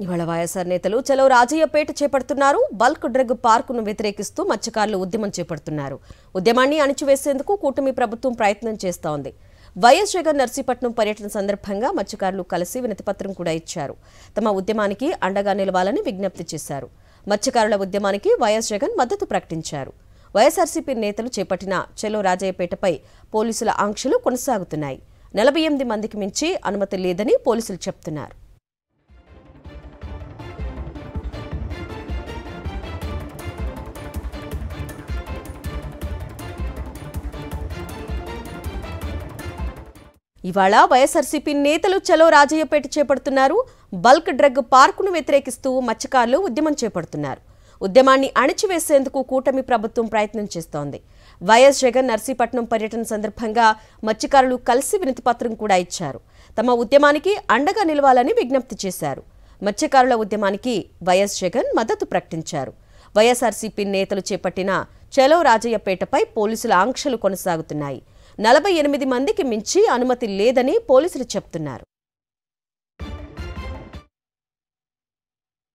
ఇవాళ వైఎస్ఆర్ నేతలు చలో రాజయ్యపేట చేపడుతున్నారు. బల్క్ డ్రగ్ పార్కును వ్యతిరేకిస్తూ మత్స్యకారులు ఉద్యమం చేపడుతున్నారు. ఉద్యమాన్ని అణిచివేసేందుకు కూటమి ప్రభుత్వం ప్రయత్నం చేస్తోంది. వైఎస్ జగన్ నర్సీపట్నం పర్యటన సందర్భంగా మత్స్యకారులు కలిసి వినతిపత్రం కూడా ఇచ్చారు. తమ ఉద్యమానికి అండగా నిలవాలని విజ్ఞప్తి చేశారు. మత్స్యకారుల ఉద్యమానికి వైఎస్ జగన్ మద్దతు ప్రకటించారు. వైఎస్ఆర్సీపీ నేతలు చేపట్టిన చలో రాజయ్యపేటపై పోలీసుల ఆంక్షలు కొనసాగుతున్నాయి. 48 మందికి మించి అనుమతి లేదని పోలీసులు చెప్తున్నారు. ఇవాళ వైఎస్ఆర్సీపీ నేతలు చలో రాజయ్యపేట చేపడుతున్నారు. బల్క్ డ్రగ్ పార్కును వ్యతిరేకిస్తూ మత్స్యకారులు ఉద్యమం చేపడుతున్నారు. ఉద్యమాన్ని అణిచివేసేందుకు కూటమి ప్రభుత్వం ప్రయత్నం చేస్తోంది. వైఎస్ జగన్ నర్సీపట్నం పర్యటన సందర్భంగా మత్స్యకారులు కలిసి వినతిపత్రం కూడా ఇచ్చారు. తమ ఉద్యమానికి అండగా నిలవాలని విజ్ఞప్తి చేశారు. మత్స్యకారుల ఉద్యమానికి వైఎస్ జగన్ మద్దతు ప్రకటించారు. వైఎస్ఆర్సీపీ నేతలు చేపట్టిన చలో రాజయ్యపేటపై పోలీసుల ఆంక్షలు కొనసాగుతున్నాయి. 48 మందికి మించి అనుమతి లేదని పోలీసులు చెప్తున్నారు.